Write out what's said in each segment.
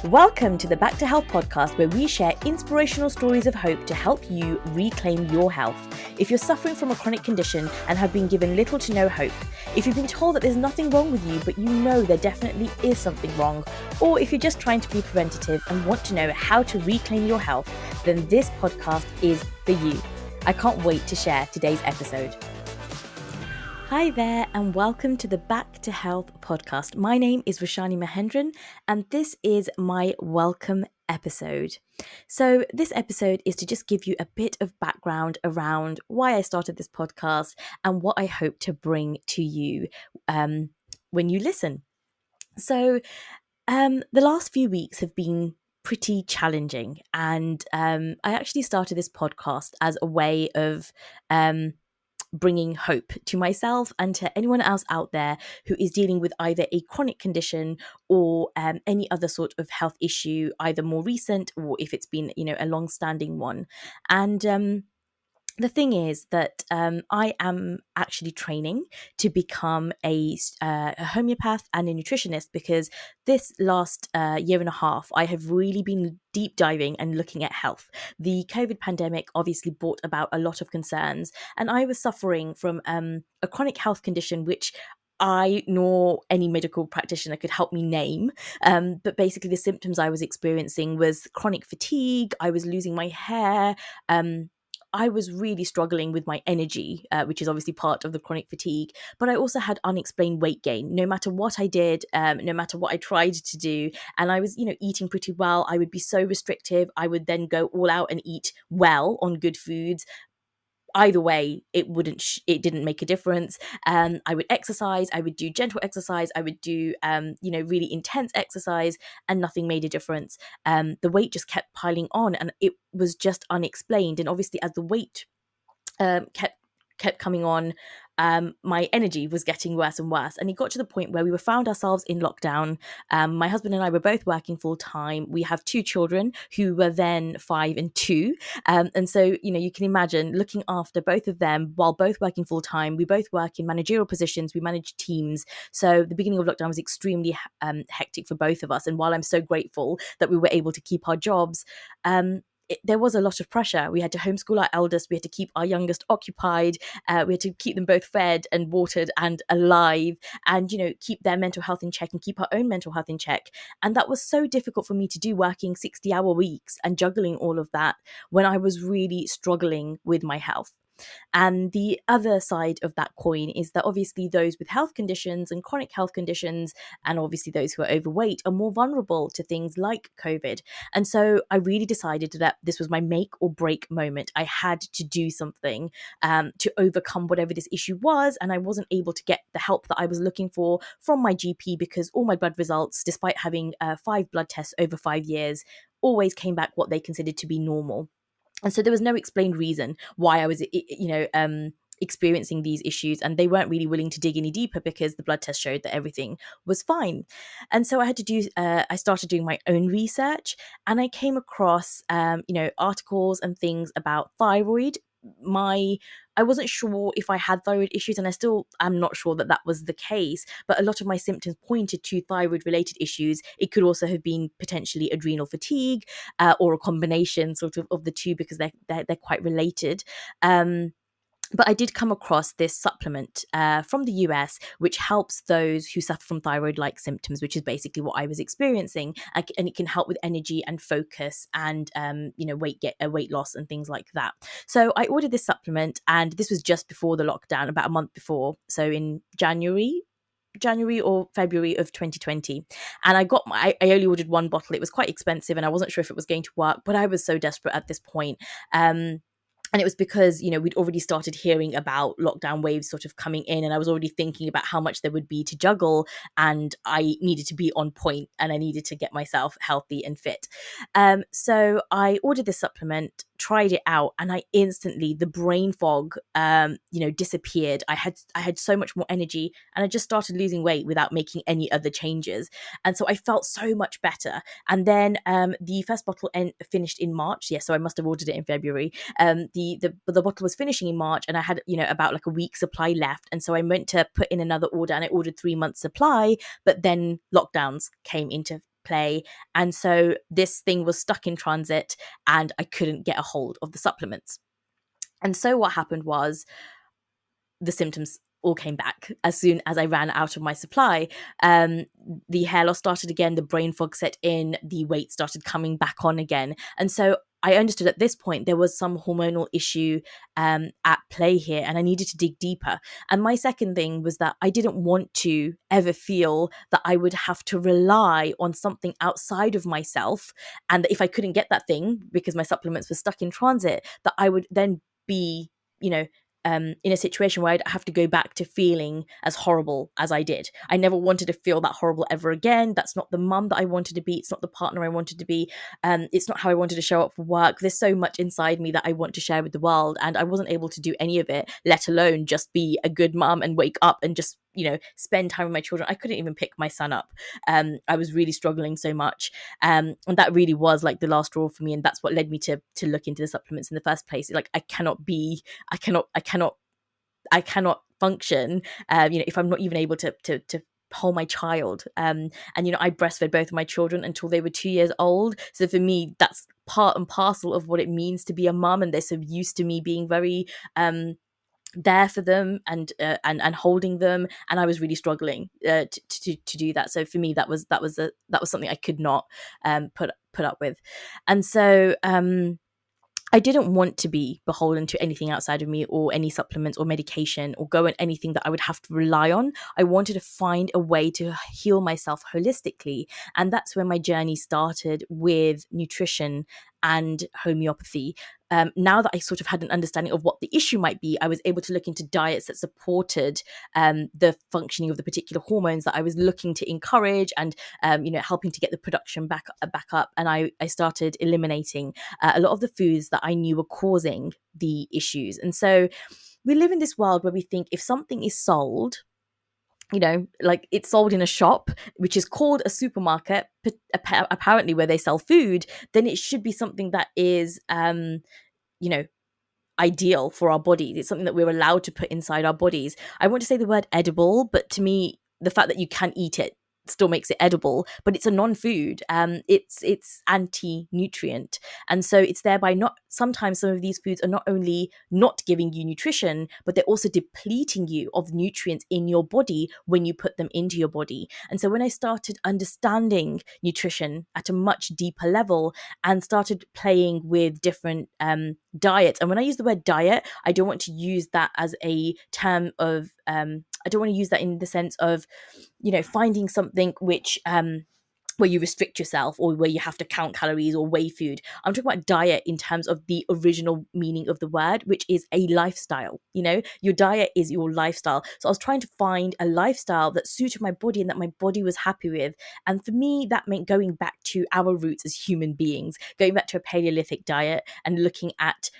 Welcome to the Back to Health podcast, where we share inspirational stories of hope to help you reclaim your health. If you're suffering from a chronic condition and have been given little to no hope, if you've been told that there's nothing wrong with you, but you know there definitely is something wrong, or if you're just trying to be preventative and want to know how to reclaim your health, then this podcast is for you. I can't wait to share today's episode. Hi there, and welcome to the Back to Health podcast. My name is Roshani Mahendran, and this is my welcome episode. So this episode is to just give you a bit of background around why I started this podcast and what I hope to bring to you when you listen. So the last few weeks have been pretty challenging, and I actually started this podcast as a way of bringing hope to myself and to anyone else out there who is dealing with either a chronic condition or any other sort of health issue, either more recent or if it's been, a long-standing one. And the thing is that I am actually training to become a homeopath and a nutritionist, because this last year and a half, I have really been deep diving and looking at health. The COVID pandemic obviously brought about a lot of concerns, and I was suffering from a chronic health condition which I nor any medical practitioner could help me name. But basically the symptoms I was experiencing was chronic fatigue. I was losing my hair. I was really struggling with my energy, which is obviously part of the chronic fatigue, but I also had unexplained weight gain, no matter what I did, no matter what I tried to do. And I was, eating pretty well. I would be so restrictive. I would then go all out and eat well on good foods. Either way, it didn't make a difference. I would exercise, I would do gentle exercise, I would do, really intense exercise, and nothing made a difference. The weight just kept piling on, and it was just unexplained. And obviously, as the weight kept coming on, my energy was getting worse and worse. And it got to the point where we found ourselves in lockdown. My husband and I were both working full time. We have two children who were then 5 and 2. And so, you can imagine looking after both of them while both working full time. We both work in managerial positions. We manage teams. So the beginning of lockdown was extremely hectic for both of us. And while I'm so grateful that we were able to keep our jobs, there was a lot of pressure. We had to homeschool our eldest. We had to keep our youngest occupied. We had to keep them both fed and watered and alive, and, keep their mental health in check and keep our own mental health in check. And that was so difficult for me to do, working 60-hour weeks and juggling all of that when I was really struggling with my health. And the other side of that coin is that obviously those with health conditions and chronic health conditions, and obviously those who are overweight, are more vulnerable to things like COVID. And so I really decided that this was my make or break moment. I had to do something to overcome whatever this issue was. And I wasn't able to get the help that I was looking for from my GP, because all my blood results, despite having 5 blood tests over 5 years, always came back what they considered to be normal. And so there was no explained reason why I was, experiencing these issues, and they weren't really willing to dig any deeper because the blood test showed that everything was fine. And so I started doing my own research, and I came across, articles and things about thyroid. I wasn't sure if I had thyroid issues, and I still am not sure that that was the case, but a lot of my symptoms pointed to thyroid related issues. It could also have been potentially adrenal fatigue, or a combination sort of the two, because they're quite related. But I did come across this supplement from the US, which helps those who suffer from thyroid-like symptoms, which is basically what I was experiencing. And it can help with energy and focus and, weight loss and things like that. So I ordered this supplement, and this was just before the lockdown, about a month before. So in January or February of 2020. And I only ordered one bottle. It was quite expensive, and I wasn't sure if it was going to work, but I was so desperate at this point. And it was because, we'd already started hearing about lockdown waves sort of coming in, and I was already thinking about how much there would be to juggle, and I needed to be on point, and I needed to get myself healthy and fit. So I ordered this supplement, tried it out, and the brain fog, disappeared. I had so much more energy, and I just started losing weight without making any other changes. And so I felt so much better. And then the first bottle finished in March. Yeah, so I must have ordered it in February. The bottle was finishing in March, and I had, about like a week's supply left. And so I went to put in another order, and I ordered 3 months supply, but then lockdowns came into play. And so this thing was stuck in transit and I couldn't get a hold of the supplements. And so what happened was the symptoms all came back as soon as I ran out of my supply. The hair loss started again, the brain fog set in, the weight started coming back on again. And so I understood at this point there was some hormonal issue at play here, and I needed to dig deeper. And my second thing was that I didn't want to ever feel that I would have to rely on something outside of myself, and that if I couldn't get that thing because my supplements were stuck in transit, that I would then be, in a situation where I'd have to go back to feeling as horrible as I did. I never wanted to feel that horrible ever again. That's not the mum that I wanted to be. It's not the partner I wanted to be. It's not how I wanted to show up for work. There's so much inside me that I want to share with the world, and I wasn't able to do any of it, let alone just be a good mum and wake up and just, spend time with my children. I couldn't even pick my son up. I was really struggling so much. And that really was like the last straw for me. And that's what led me to look into the supplements in the first place. Like I cannot function, if I'm not even able to hold my child. And I breastfed both of my children until they were 2 years old. So for me, that's part and parcel of what it means to be a mum. And they're so used to me being very there for them and holding them, and I was really struggling to do that. So for me, that was something I could not put up with. And so I didn't want to be beholden to anything outside of me, or any supplements or medication, or go on anything that I would have to rely on. I wanted to find a way to heal myself holistically. And that's where my journey started with nutrition and homeopathy. Now that I sort of had an understanding of what the issue might be, I was able to look into diets that supported the functioning of the particular hormones that I was looking to encourage, and helping to get the production back up. And I started eliminating a lot of the foods that I knew were causing the issues. And so we live in this world where we think if something is sold, like it's sold in a shop, which is called a supermarket, apparently, where they sell food, then it should be something that is, ideal for our bodies. It's something that we're allowed to put inside our bodies. I want to say the word edible, but to me, the fact that you can eat it still makes it edible, but it's a non-food. It's anti-nutrient, and so it's thereby not. Sometimes some of these foods are not only not giving you nutrition, but they're also depleting you of nutrients in your body when you put them into your body. And so when I started understanding nutrition at a much deeper level and started playing with different diets, and when I use the word diet, I don't want to use that as a term of I don't want to use that in the sense of finding something which where you restrict yourself, or where you have to count calories or weigh food. I'm talking about diet in terms of the original meaning of the word, which is a lifestyle. Your diet is your lifestyle. So I was trying to find a lifestyle that suited my body and that my body was happy with. And for me, that meant going back to our roots as human beings, going back to a Paleolithic diet and looking at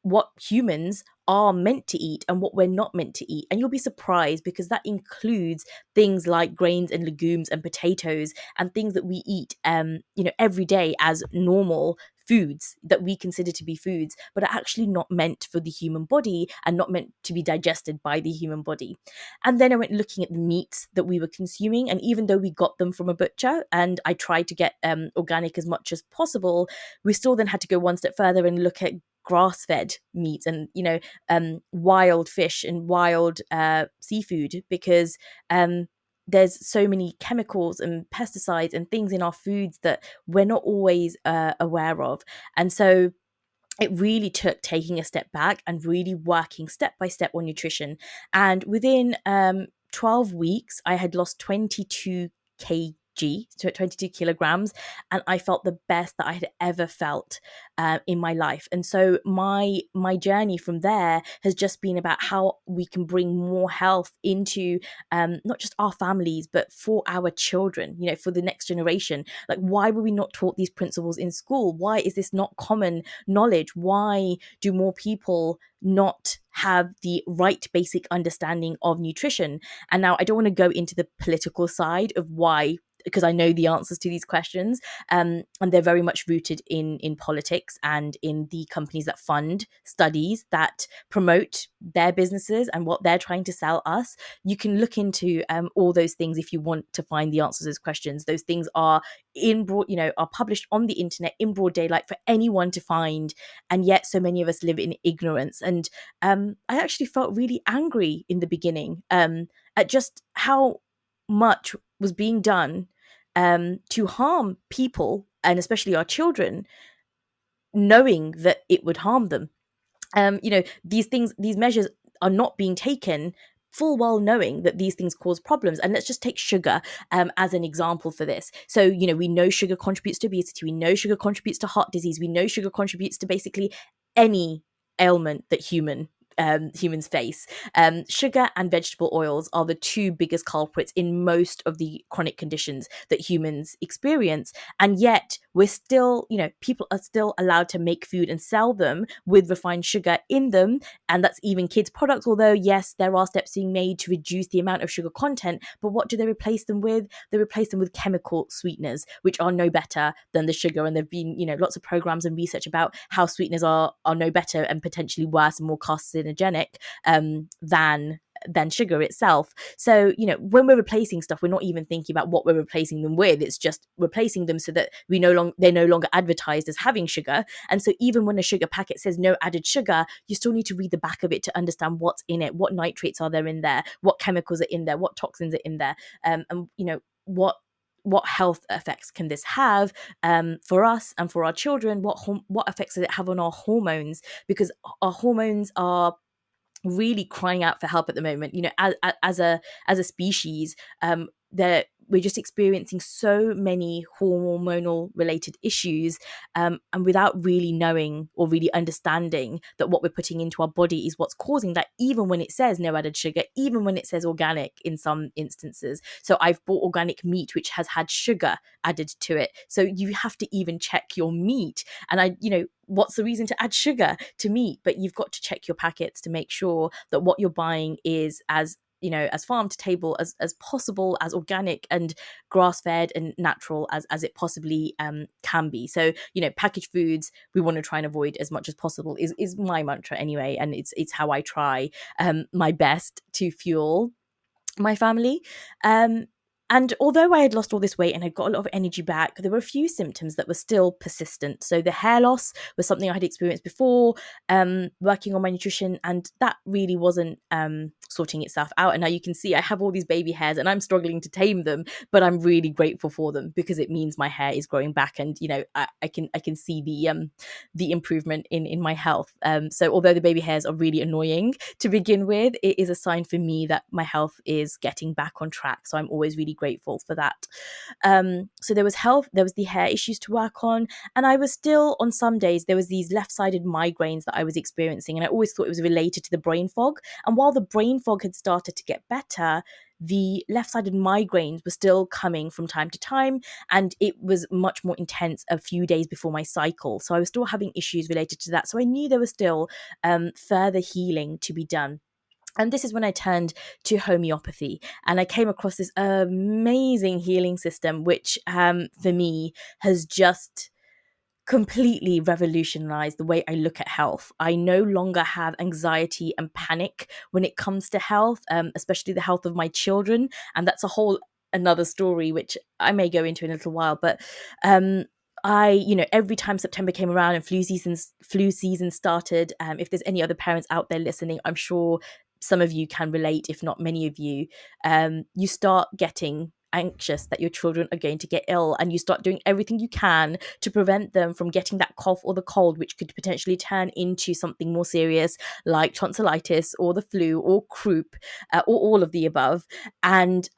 what humans are meant to eat and what we're not meant to eat. And you'll be surprised, because that includes things like grains and legumes and potatoes and things that we eat every day as normal foods that we consider to be foods, but are actually not meant for the human body and not meant to be digested by the human body. And then I went looking at the meats that we were consuming, and even though we got them from a butcher and I tried to get organic as much as possible, we still then had to go one step further and look at grass-fed meat and wild fish and wild seafood, because there's so many chemicals and pesticides and things in our foods that we're not always aware of. And so it really took taking a step back and really working step by step on nutrition. And within 12 weeks, I had lost 22 kg, so 22 kilograms, and I felt the best that I had ever felt in my life. And so my journey from there has just been about how we can bring more health into not just our families, but for our children, for the next generation. Like, why were we not taught these principles in school? Why is this not common knowledge? Why do more people not have the right basic understanding of nutrition? And now I don't want to go into the political side of why because I know the answers to these questions. And they're very much rooted in politics and in the companies that fund studies that promote their businesses and what they're trying to sell us. You can look into all those things if you want to find the answers to those questions. Those things are are published on the internet in broad daylight for anyone to find, and yet so many of us live in ignorance. And I actually felt really angry in the beginning at just how much was being done to harm people, and especially our children, knowing that it would harm them. These measures are not being taken full well knowing that these things cause problems. And let's just take sugar as an example for this. So, we know sugar contributes to obesity. We know sugar contributes to heart disease. We know sugar contributes to basically any ailment that humans face. Sugar and vegetable oils are the two biggest culprits in most of the chronic conditions that humans experience. And yet we're still, people are still allowed to make food and sell them with refined sugar in them. And that's even kids' products. Although, yes, there are steps being made to reduce the amount of sugar content. But what do they replace them with? They replace them with chemical sweeteners, which are no better than the sugar. And there've been, lots of programs and research about how sweeteners are no better and potentially worse and more carcinogenic than sugar itself. So, when we're replacing stuff, we're not even thinking about what we're replacing them with. It's just replacing them so that they're no longer advertised as having sugar. And so even when a sugar packet says no added sugar, you still need to read the back of it to understand what's in it, what nitrates are there in there, what chemicals are in there, what toxins are in there, and what health effects can this have for us and for our children? What effects does it have on our hormones? Because our hormones are really crying out for help at the moment. As a species, we're just experiencing so many hormonal related issues, and without really knowing or really understanding that what we're putting into our body is what's causing that, even when it says no added sugar, even when it says organic in some instances. So I've bought organic meat which has had sugar added to it. So you have to even check your meat. And what's the reason to add sugar to meat? But you've got to check your packets to make sure that what you're buying is as farm to table as possible, as organic and grass-fed and natural as it possibly can be. So, packaged foods we want to try and avoid as much as possible is my mantra anyway. And it's how I try my best to fuel my family. And although I had lost all this weight and I got a lot of energy back, there were a few symptoms that were still persistent. So the hair loss was something I had experienced before, working on my nutrition, and that really wasn't sorting itself out. And now you can see I have all these baby hairs and I'm struggling to tame them, but I'm really grateful for them because it means my hair is growing back, and I can see the improvement in my health. So although the baby hairs are really annoying to begin with, it is a sign for me that my health is getting back on track. So I'm always really grateful for that. So there was health, there was the hair issues to work on, and I was still, on some days, there was these left-sided migraines that I was experiencing, and I always thought it was related to the brain fog. And while the brain fog had started to get better, the left-sided migraines were still coming from time to time, and it was much more intense a few days before my cycle. So I was still having issues related to that. So I knew there was still further healing to be done. And this is when I turned to homeopathy, and I came across this amazing healing system, which for me has just completely revolutionized the way I look at health. I no longer have anxiety and panic when it comes to health, especially the health of my children. And that's a whole another story, which I may go into in a little while. But every time September came around and flu season started, if there's any other parents out there listening, I'm sure some of you can relate, if not many of you, you start getting anxious that your children are going to get ill, and you start doing everything you can to prevent them from getting that cough or the cold, which could potentially turn into something more serious like tonsillitis or the flu or croup, or all of the above. And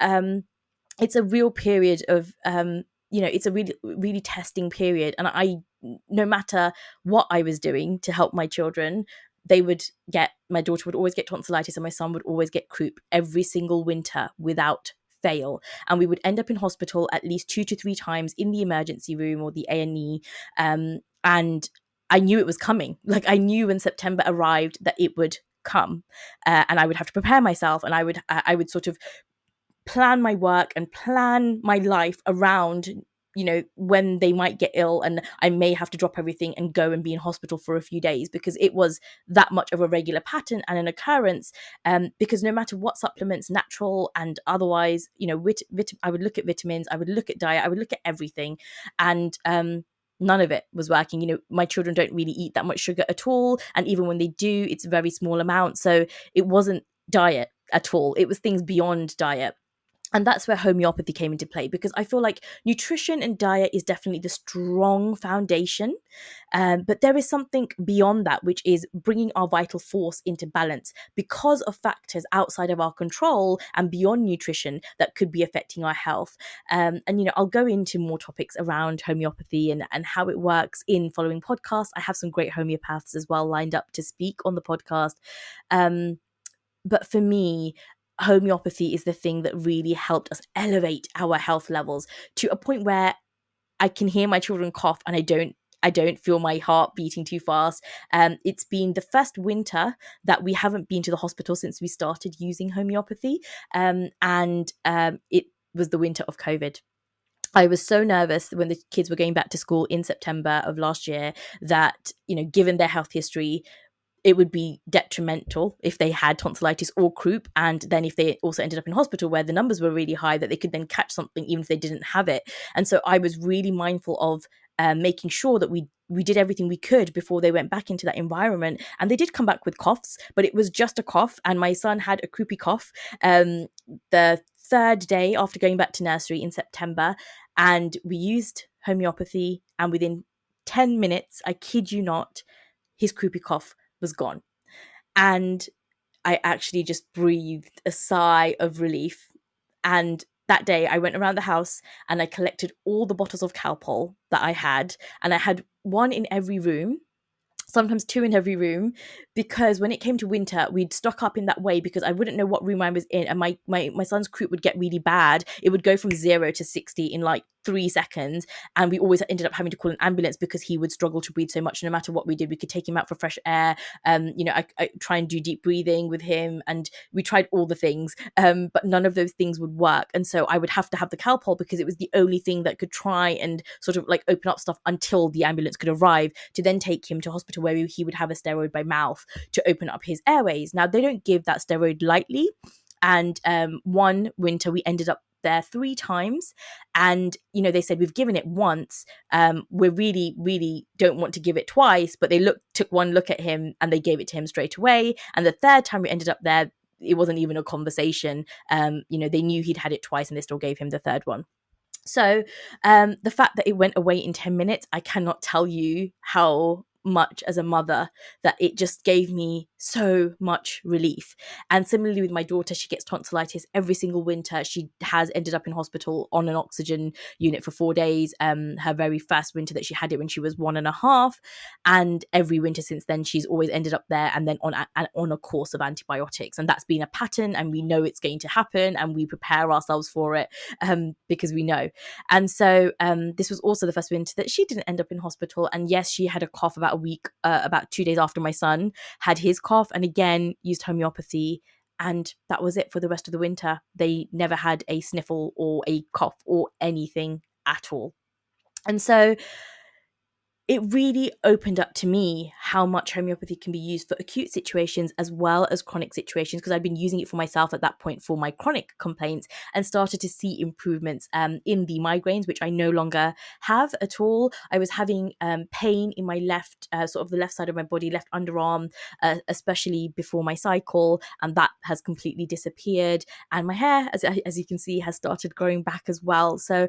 it's a real period of it's a really, really testing period. And no matter what I was doing to help my children, my daughter would always get tonsillitis and my son would always get croup every single winter without fail. And we would end up in hospital at least 2 to 3 times in the emergency room or the A&E. And I knew it was coming. Like, I knew when September arrived that it would come, and I would have to prepare myself, and I would sort of plan my work and plan my life around, when they might get ill and I may have to drop everything and go and be in hospital for a few days, because it was that much of a regular pattern and an occurrence. Because no matter what supplements, natural and otherwise, I would look at vitamins, I would look at diet, I would look at everything, and none of it was working. My children don't really eat that much sugar at all, and even when they do, it's a very small amount. So it wasn't diet at all, it was things beyond diet. And that's where homeopathy came into play, because I feel like nutrition and diet is definitely the strong foundation. But there is something beyond that, which is bringing our vital force into balance because of factors outside of our control and beyond nutrition that could be affecting our health. And I'll go into more topics around homeopathy and how it works in following podcasts. I have some great homeopaths as well lined up to speak on the podcast. But for me, homeopathy is the thing that really helped us elevate our health levels to a point where I can hear my children cough and I don't feel my heart beating too fast. It's been the first winter that we haven't been to the hospital since we started using homeopathy. And it was the winter of COVID. I was so nervous when the kids were going back to school in September of last year that, given their health history, it would be detrimental if they had tonsillitis or croup, and then if they also ended up in hospital where the numbers were really high, that they could then catch something even if they didn't have it. And so I was really mindful of making sure that we did everything we could before they went back into that environment. And they did come back with coughs, but it was just a cough, and my son had a croupy cough the third day after going back to nursery in September, and we used homeopathy, and within 10 minutes, I kid you not, his croupy cough was gone. And I actually just breathed a sigh of relief. And that day I went around the house and I collected all the bottles of Calpol that I had, and I had one in every room, sometimes two in every room, because when it came to winter, we'd stock up in that way, because I wouldn't know what room I was in, and my son's croup would get really bad. It would go from 0 to 60 in like 3 seconds, and we always ended up having to call an ambulance because he would struggle to breathe so much. No matter what we did, we could take him out for fresh air. I try and do deep breathing with him, and we tried all the things, but none of those things would work. And so I would have to have the Calpol because it was the only thing that could try and sort of like open up stuff until the ambulance could arrive, to then take him to hospital where he would have a steroid by mouth to open up his airways. Now, they don't give that steroid lightly. And one winter we ended up there 3 times, and they said, we've given it once, we really don't want to give it twice, but they took one look at him and they gave it to him straight away. And the third time we ended up there, it wasn't even a conversation. They knew he'd had it twice and they still gave him the third one. So the fact that it went away in 10 minutes, I cannot tell you how much as a mother that it just gave me so much relief. And similarly with my daughter, she gets tonsillitis every single winter. She has ended up in hospital on an oxygen unit for 4 days. Her very first winter that she had it when she was 1.5, and every winter since then she's always ended up there and then on a course of antibiotics. And that's been a pattern, and we know it's going to happen, and we prepare ourselves for it because we know. And so this was also the first winter that she didn't end up in hospital. And yes, she had a cough about 2 days after my son had his cough, and again used homeopathy, and that was it for the rest of the winter. They never had a sniffle or a cough or anything at all. And so it really opened up to me how much homeopathy can be used for acute situations as well as chronic situations, because I'd been using it for myself at that point for my chronic complaints, and started to see improvements in the migraines, which I no longer have at all. I was having pain in my left, sort of the left side of my body, left underarm, especially before my cycle, and that has completely disappeared. And my hair, as you can see, has started growing back as well. So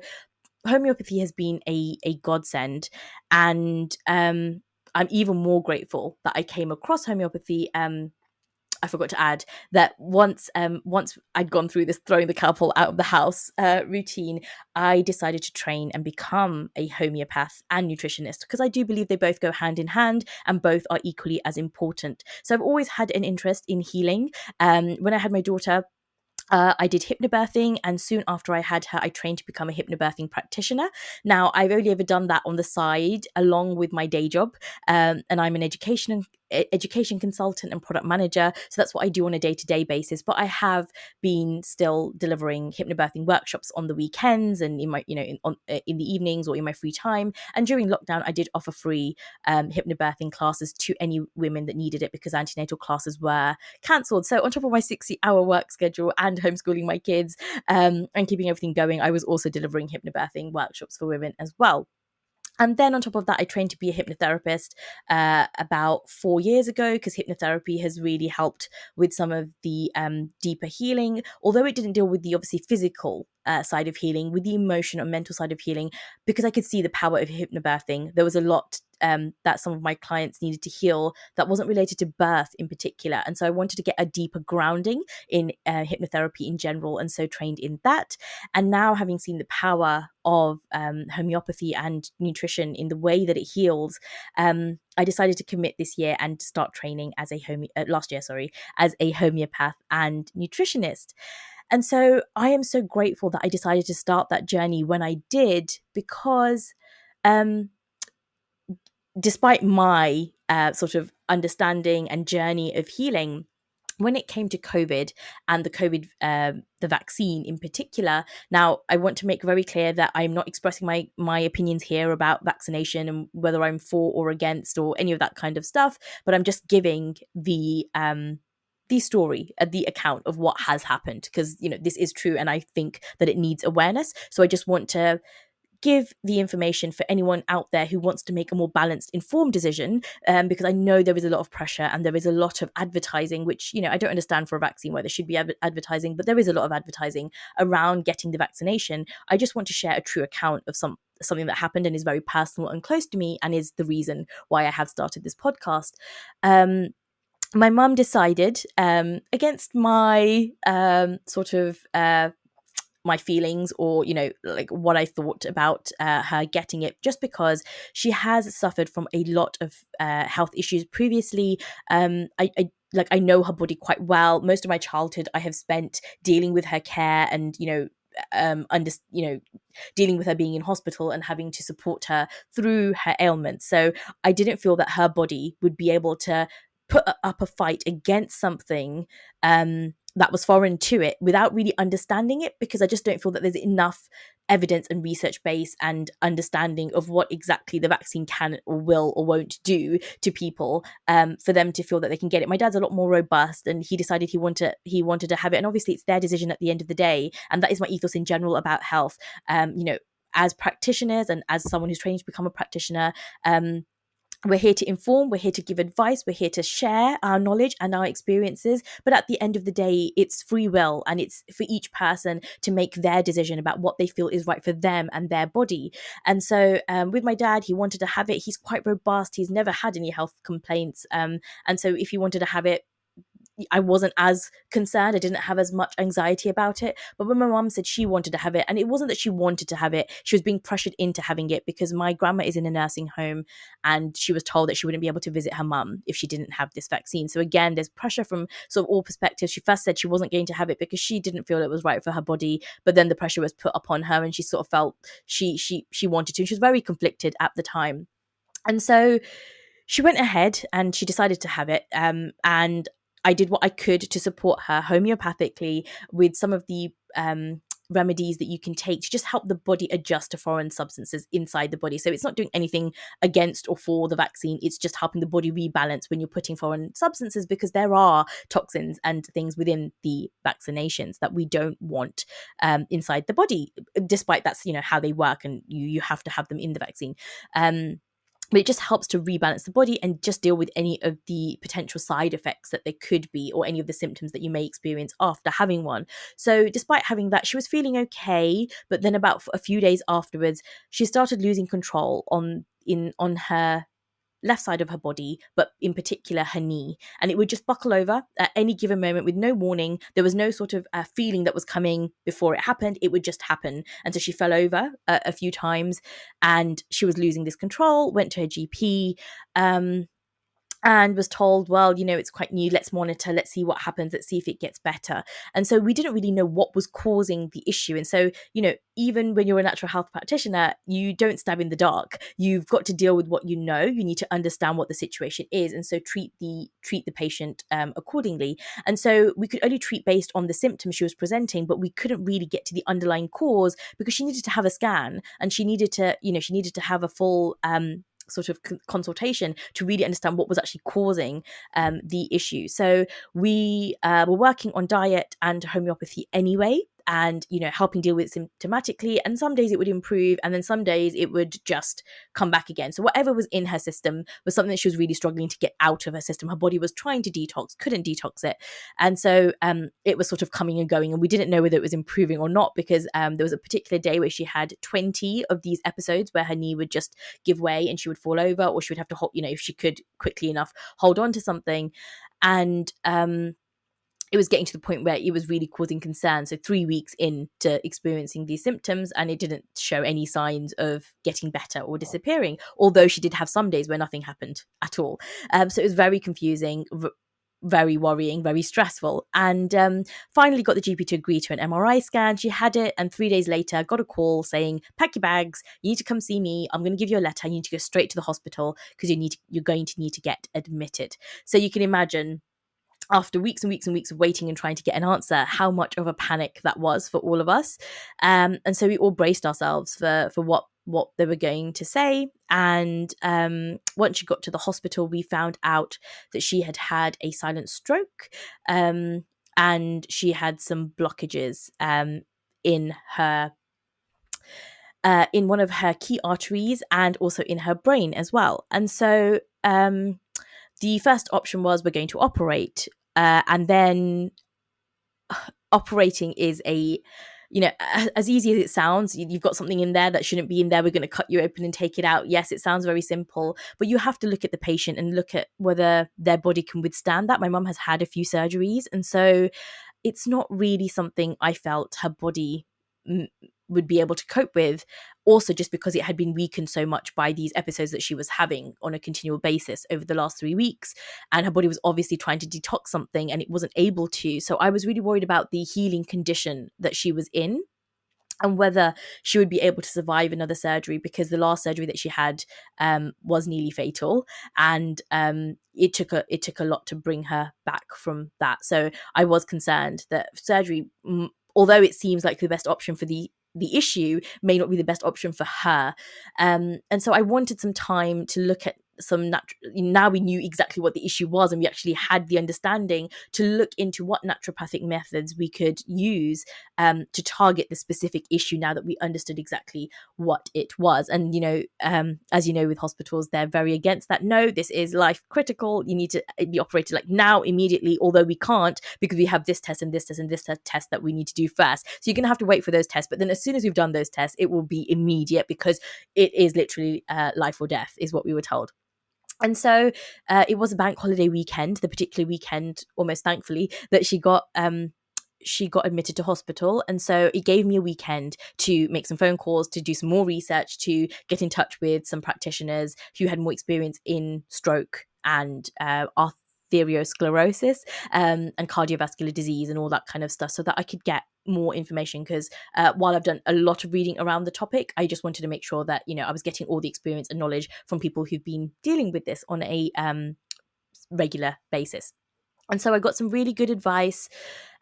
homeopathy has been a godsend, and I'm even more grateful that I came across homeopathy. I forgot to add that once I'd gone through this throwing the Calpol out of the house routine, I decided to train and become a homeopath and nutritionist, because I do believe they both go hand in hand and both are equally as important. So I've always had an interest in healing. When I had my daughter, I did hypnobirthing, and soon after I had her, I trained to become a hypnobirthing practitioner. Now, I've only ever done that on the side along with my day job, and I'm an education consultant and product manager. So that's what I do on a day-to-day basis. But I have been still delivering hypnobirthing workshops on the weekends and in my, in the evenings or in my free time. And during lockdown, I did offer free hypnobirthing classes to any women that needed it because antenatal classes were cancelled. So on top of my 60-hour work schedule and homeschooling my kids and keeping everything going, I was also delivering hypnobirthing workshops for women as well. And then on top of that, I trained to be a hypnotherapist about 4 years ago because hypnotherapy has really helped with some of the deeper healing. Although it didn't deal with the obviously physical side of healing, with the emotional and mental side of healing, because I could see the power of hypnobirthing. There was a lot that some of my clients needed to heal that wasn't related to birth in particular. And so I wanted to get a deeper grounding in hypnotherapy in general, and so trained in that. And now, having seen the power of homeopathy and nutrition in the way that it heals, I decided to commit this year and start training as last year, as a homeopath and nutritionist. And so I am so grateful that I decided to start that journey when I did, because despite my sort of understanding and journey of healing, when it came to COVID and the vaccine in particular, now I want to make very clear that I'm not expressing my opinions here about vaccination and whether I'm for or against or any of that kind of stuff, but I'm just giving the story, the account of what has happened, because this is true and I think that it needs awareness. So I just want to give the information for anyone out there who wants to make a more balanced, informed decision, because I know there is a lot of pressure and there is a lot of advertising, which, I don't understand for a vaccine why there should be advertising, but there is a lot of advertising around getting the vaccination. I just want to share a true account of something that happened and is very personal and close to me and is the reason why I have started this podcast. My mum decided, against my sort of my feelings or like what I thought about her getting it, just because she has suffered from a lot of health issues previously. I know her body quite well. Most of my childhood I have spent dealing with her care and dealing with her being in hospital and having to support her through her ailments. So I didn't feel that her body would be able to put up a fight against something that was foreign to it without really understanding it, because I just don't feel that there's enough evidence and research base and understanding of what exactly the vaccine can or will or won't do to people for them to feel that they can get it. My dad's a lot more robust, and he decided he wanted to have it, and obviously it's their decision at the end of the day, and that is my ethos in general about health. As practitioners and as someone who's trained to become a practitioner, we're here to inform, we're here to give advice, we're here to share our knowledge and our experiences. But at the end of the day, it's free will, and it's for each person to make their decision about what they feel is right for them and their body. And so with my dad, he wanted to have it. He's quite robust. He's never had any health complaints. And so if he wanted to have it, I wasn't as concerned. I didn't have as much anxiety about it. But when my mum said she wanted to have it, and it wasn't that she wanted to have it, she was being pressured into having it because my grandma is in a nursing home and she was told that she wouldn't be able to visit her mum if she didn't have this vaccine. So again, there's pressure from sort of all perspectives. She first said she wasn't going to have it because she didn't feel it was right for her body, but then the pressure was put upon her and she sort of felt she wanted to. And she was very conflicted at the time. And so she went ahead and she decided to have it. And I did what I could to support her homeopathically with some of the remedies that you can take to just help the body adjust to foreign substances inside the body. So it's not doing anything against or for the vaccine. It's just helping the body rebalance when you're putting foreign substances, because there are toxins and things within the vaccinations that we don't want inside the body, despite that's, how they work and you have to have them in the vaccine. But it just helps to rebalance the body and just deal with any of the potential side effects that there could be, or any of the symptoms that you may experience after having one. So despite having that, she was feeling okay. But then about a few days afterwards, she started losing control on her left side of her body, but in particular her knee, and it would just buckle over at any given moment with no warning. There was no sort of feeling that was coming before it happened. It would just happen. And so she fell over a few times and she was losing this control, went to her GP, and was told, well, it's quite new, let's monitor, let's see what happens, let's see if it gets better. And so we didn't really know what was causing the issue. And so, even when you're a natural health practitioner, you don't stab in the dark. You've got to deal with what you know. You need to understand what the situation is, and so treat the patient accordingly. And so we could only treat based on the symptoms she was presenting, but we couldn't really get to the underlying cause, because she needed to have a scan, and she needed to have a full sort of consultation to really understand what was actually causing the issue. So we were working on diet and homeopathy anyway, and helping deal with it symptomatically. And some days it would improve, and then some days it would just come back again. So whatever was in her system was something that she was really struggling to get out of her system. Her body was trying to detox, couldn't detox it. And so it was sort of coming and going, and we didn't know whether it was improving or not, because there was a particular day where she had 20 of these episodes where her knee would just give way and she would fall over, or she would have to hold, if she could quickly enough hold on to something. And it was getting to the point where it was really causing concern. So 3 weeks into experiencing these symptoms, and it didn't show any signs of getting better or disappearing, although she did have some days where nothing happened at all. So it was very confusing, very worrying, very stressful. And finally got the GP to agree to an MRI scan. She had it, and 3 days later got a call saying, pack your bags, you need to come see me, I'm going to give you a letter, you need to go straight to the hospital because you're going to need to get admitted. So you can imagine, after weeks and weeks and weeks of waiting and trying to get an answer, how much of a panic that was for all of us. And so we all braced ourselves for what they were going to say. And once she got to the hospital, we found out that she had had a silent stroke, and she had some blockages in her in one of her key arteries, and also in her brain as well. And so the first option was, we're going to operate, and then operating is as easy as it sounds. You've got something in there that shouldn't be in there, we're going to cut you open and take it out. Yes, it sounds very simple, but you have to look at the patient and look at whether their body can withstand that. My mum has had a few surgeries, and so it's not really something I felt her body would be able to cope with, also just because it had been weakened so much by these episodes that she was having on a continual basis over the last 3 weeks, and her body was obviously trying to detox something and it wasn't able to. So I was really worried about the healing condition that she was in, and whether she would be able to survive another surgery, because the last surgery that she had was nearly fatal, and it took a lot to bring her back from that. So I was concerned that surgery, although it seems like the best option for the issue, may not be the best option for her. And so I wanted some time to look at some now we knew exactly what the issue was, and we actually had the understanding to look into what naturopathic methods we could use to target the specific issue, now that we understood exactly what it was. And as you know, with hospitals, they're very against that. No, this is life critical, you need to be operated like now, immediately, although we can't, because we have this test and this test and this test that we need to do first. So you're going to have to wait for those tests, but then as soon as we've done those tests, it will be immediate, because it is literally life or death, is what we were told. And so it was a bank holiday weekend, the particular weekend, almost thankfully, that she got admitted to hospital. And so it gave me a weekend to make some phone calls, to do some more research, to get in touch with some practitioners who had more experience in stroke and arteriosclerosis and cardiovascular disease and all that kind of stuff, so that I could get more information. Because while I've done a lot of reading around the topic, I just wanted to make sure that I was getting all the experience and knowledge from people who've been dealing with this on a regular basis. And so I got some really good advice,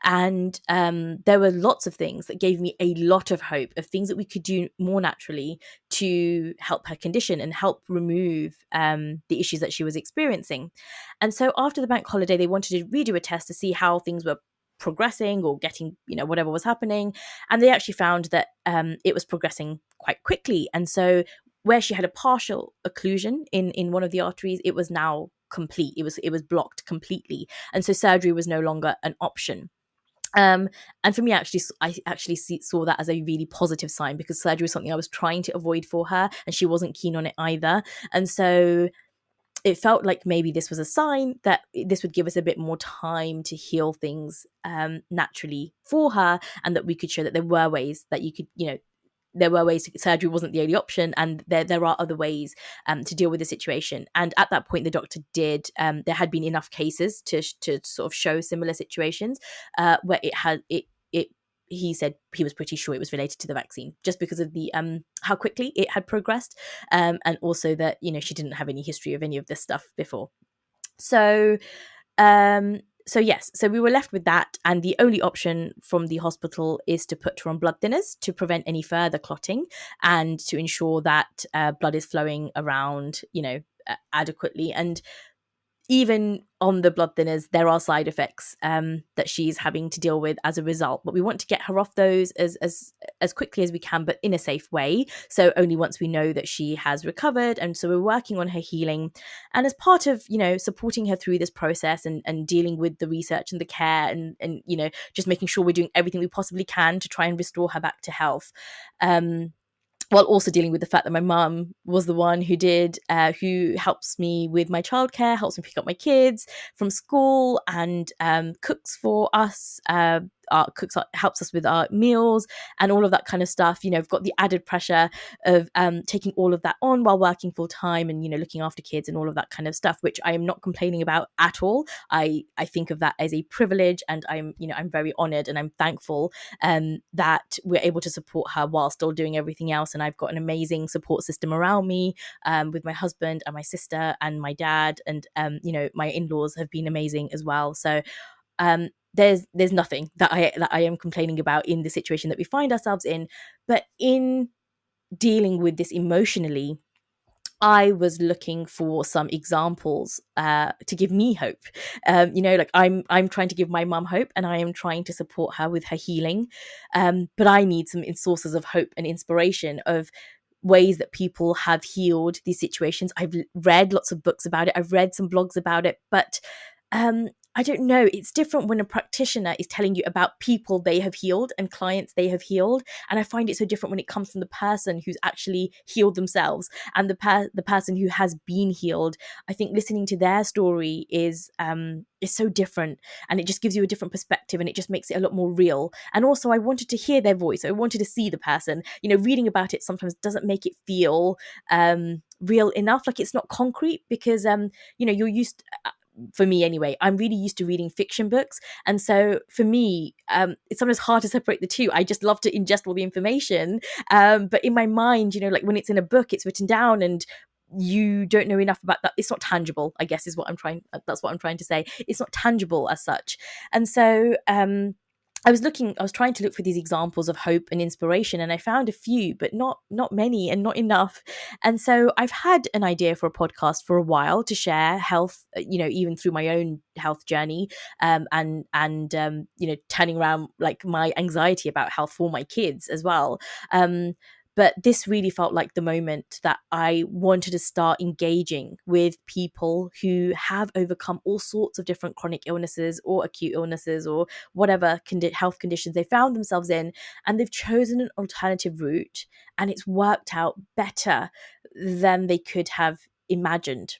and there were lots of things that gave me a lot of hope, of things that we could do more naturally to help her condition and help remove the issues that she was experiencing. And so after the bank holiday, they wanted to redo a test to see how things were progressing, or getting, whatever was happening. And they actually found that it was progressing quite quickly. And so where she had a partial occlusion in one of the arteries, it was now complete. It was blocked completely, and so surgery was no longer an option. And for me, I actually saw that as a really positive sign, because surgery was something I was trying to avoid for her, and she wasn't keen on it either. And so it felt like maybe this was a sign that this would give us a bit more time to heal things naturally for her, and that we could show that there were ways that you could, there were ways surgery wasn't the only option, and there are other ways to deal with the situation. And at that point, the doctor did. There had been enough cases to sort of show similar situations where it he said he was pretty sure it was related to the vaccine, just because of the how quickly it had progressed, and also that she didn't have any history of any of this stuff before. So um yes, so we were left with that, and the only option from the hospital is to put her on blood thinners to prevent any further clotting and to ensure that blood is flowing around adequately. And even on the blood thinners, there are side effects that she's having to deal with as a result. But we want to get her off those as quickly as we can, but in a safe way. So only once we know that she has recovered. And so we're working on her healing. And as part of, supporting her through this process and dealing with the research and the care and just making sure we're doing everything we possibly can to try and restore her back to health. While also dealing with the fact that my mum was the one who helps me with my childcare, helps me pick up my kids from school, and cooks for us, helps us with our meals and all of that kind of stuff. I've got the added pressure of taking all of that on while working full time and looking after kids and all of that kind of stuff, which I am not complaining about at all. I think of that as a privilege, and I'm very honored and I'm thankful that we're able to support her while still doing everything else. And I've got an amazing support system around me, with my husband and my sister and my dad, and my in-laws have been amazing as well. So there's nothing that I am complaining about in the situation that we find ourselves in. But in dealing with this emotionally, I was looking for some examples to give me hope. Like I'm trying to give my mum hope, and I am trying to support her with her healing. But I need some sources of hope and inspiration of ways that people have healed these situations. I've read lots of books about it. I've read some blogs about it, but I don't know. It's different when a practitioner is telling you about people they have healed and clients they have healed. And I find it so different when it comes from the person who's actually healed themselves and the person who has been healed. I think listening to their story is so different, and it just gives you a different perspective, and it just makes it a lot more real. And also, I wanted to hear their voice. I wanted to see the person. Reading about it sometimes doesn't make it feel real enough. Like, it's not concrete, because you're used for me anyway, I'm really used to reading fiction books. And so for me, it's sometimes hard to separate the two. I just love to ingest all the information. But in my mind, like when it's in a book, it's written down and you don't know enough about that. It's not tangible, I guess, that's what I'm trying to say. It's not tangible as such. And so, I was trying to look for these examples of hope and inspiration, and I found a few, but not many and not enough. And so I've had an idea for a podcast for a while to share health, even through my own health journey, and turning around like my anxiety about health for my kids as well. But this really felt like the moment that I wanted to start engaging with people who have overcome all sorts of different chronic illnesses or acute illnesses or whatever health conditions they found themselves in, and they've chosen an alternative route, and it's worked out better than they could have imagined.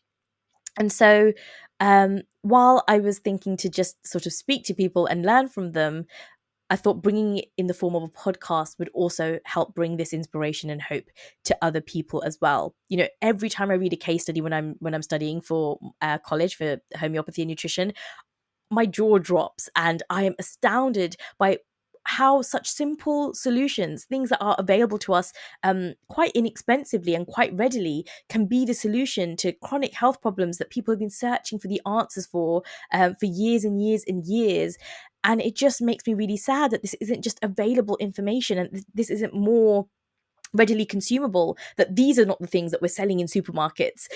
And so, while I was thinking to just sort of speak to people and learn from them, I thought bringing it in the form of a podcast would also help bring this inspiration and hope to other people as well. Every time I read a case study when I'm studying for college for homeopathy and nutrition, my jaw drops, and I am astounded by how such simple solutions, things that are available to us quite inexpensively and quite readily, can be the solution to chronic health problems that people have been searching for the answers for years and years and years. And it just makes me really sad that this isn't just available information, and this isn't more readily consumable, that these are not the things that we're selling in supermarkets,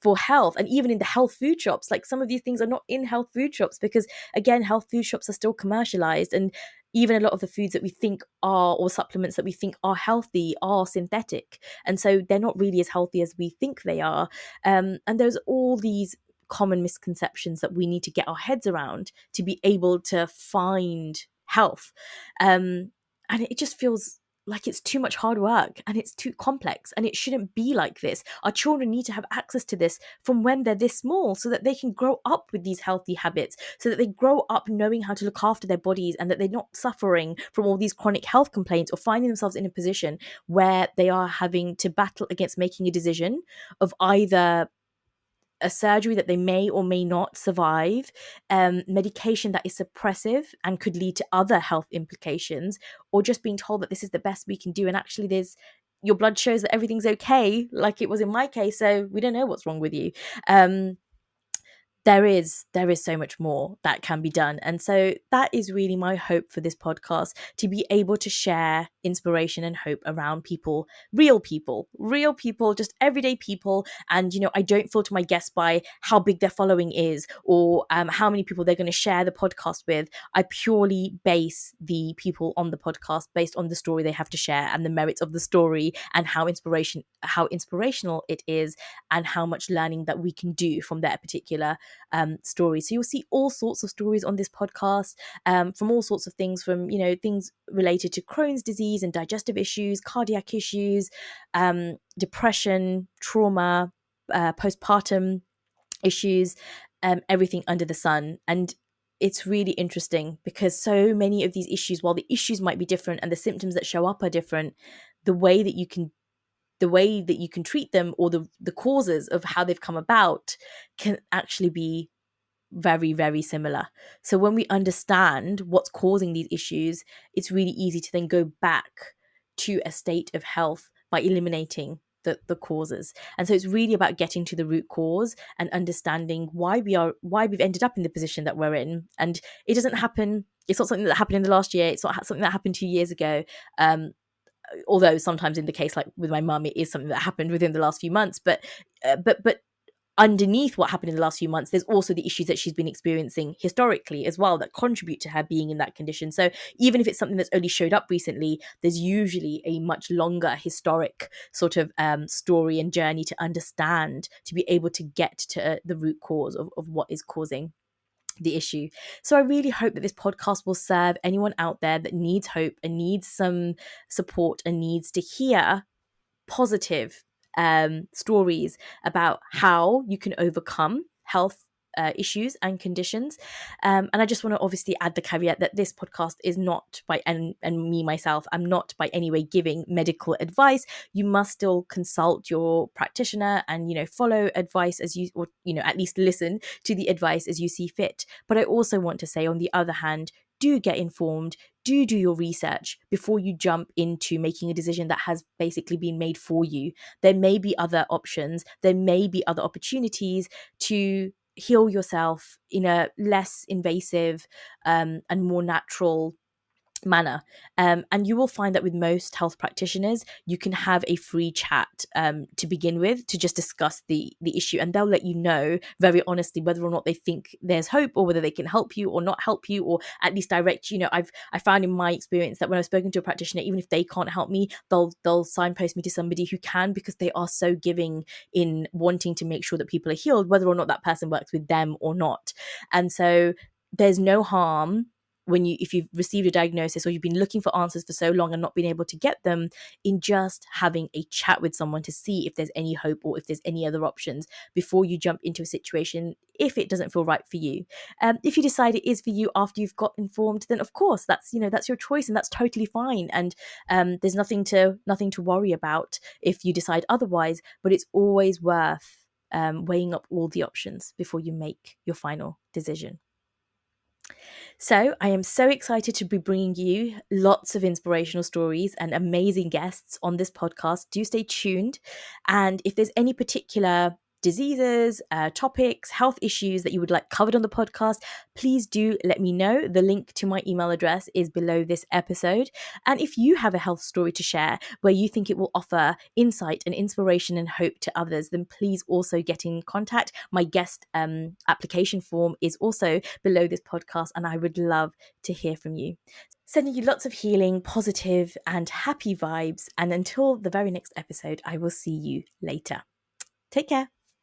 for health, and even in the health food shops. Like, some of these things are not in health food shops because, again, health food shops are still commercialized, and even a lot of the foods that we think are, or supplements that we think are healthy, are synthetic, and so they're not really as healthy as we think they are. And there's all these common misconceptions that we need to get our heads around to be able to find health. And it just feels like it's too much hard work and it's too complex and it shouldn't be like this. Our children need to have access to this from when they're this small so that they can grow up with these healthy habits, so that they grow up knowing how to look after their bodies and that they're not suffering from all these chronic health complaints or finding themselves in a position where they are having to battle against making a decision of either a surgery that they may or may not survive, medication that is suppressive and could lead to other health implications, or just being told that this is the best we can do. And actually, your blood shows that everything's okay, like it was in my case. So we don't know what's wrong with you. There is so much more that can be done. And so that is really my hope for this podcast, to be able to share inspiration and hope around real people, just everyday people. And I don't filter my guests by how big their following is or how many people they're going to share the podcast with. I purely base the people on the podcast based on the story they have to share and the merits of the story and how inspirational it is and how much learning that we can do from that particular story. So you'll see all sorts of stories on this podcast, from all sorts of things, from things related to Crohn's disease and digestive issues, cardiac issues, depression, trauma, postpartum issues, everything under the sun. And it's really interesting because so many of these issues, while the issues might be different and the symptoms that show up are different, the way that you can treat them, or the causes of how they've come about, can actually be very, very similar. So when we understand what's causing these issues, it's really easy to then go back to a state of health by eliminating the causes. And so it's really about getting to the root cause and understanding why we've ended up in the position that we're in. And it doesn't happen. It's not something that happened in the last year. It's not something that happened 2 years ago. Although sometimes in the case like with my mum, it is something that happened within the last few months. But underneath what happened in the last few months, there's also the issues that she's been experiencing historically as well that contribute to her being in that condition. So even if it's something that's only showed up recently, there's usually a much longer historic sort of story and journey to understand, to be able to get to the root cause of what is causing the issue. So I really hope that this podcast will serve anyone out there that needs hope and needs some support and needs to hear positive stories about how you can overcome health issues and conditions. And I just want to obviously add the caveat that this podcast is not and me myself, I'm not by any way giving medical advice. You must still consult your practitioner and follow advice or at least listen to the advice as you see fit. But I also want to say, on the other hand, do get informed, do your research before you jump into making a decision that has basically been made for you. There may be other options, there may be other opportunities to heal yourself in a less invasive and more natural manner. And you will find that with most health practitioners, you can have a free chat to begin with, to just discuss the issue, and they'll let you know very honestly whether or not they think there's hope, or whether they can help you or not help you, or at least direct you. I found in my experience that when I've spoken to a practitioner, even if they can't help me, they'll signpost me to somebody who can, because they are so giving in wanting to make sure that people are healed, whether or not that person works with them or not. And so there's no harm if you've received a diagnosis or you've been looking for answers for so long and not been able to get them, in just having a chat with someone to see if there's any hope or if there's any other options before you jump into a situation if it doesn't feel right for you. If you decide it is for you after you've got informed, then of course that's your choice, and that's totally fine. And there's nothing to worry about if you decide otherwise. But it's always worth weighing up all the options before you make your final decision. So I am so excited to be bringing you lots of inspirational stories and amazing guests on this podcast. Do stay tuned. And if there's any particular diseases, topics, health issues that you would like covered on the podcast, please do let me know. The link to my email address is below this episode. And if you have a health story to share where you think it will offer insight and inspiration and hope to others, then please also get in contact. My guest application form is also below this podcast, and I would love to hear from you. Sending you lots of healing, positive, and happy vibes. And until the very next episode, I will see you later. Take care.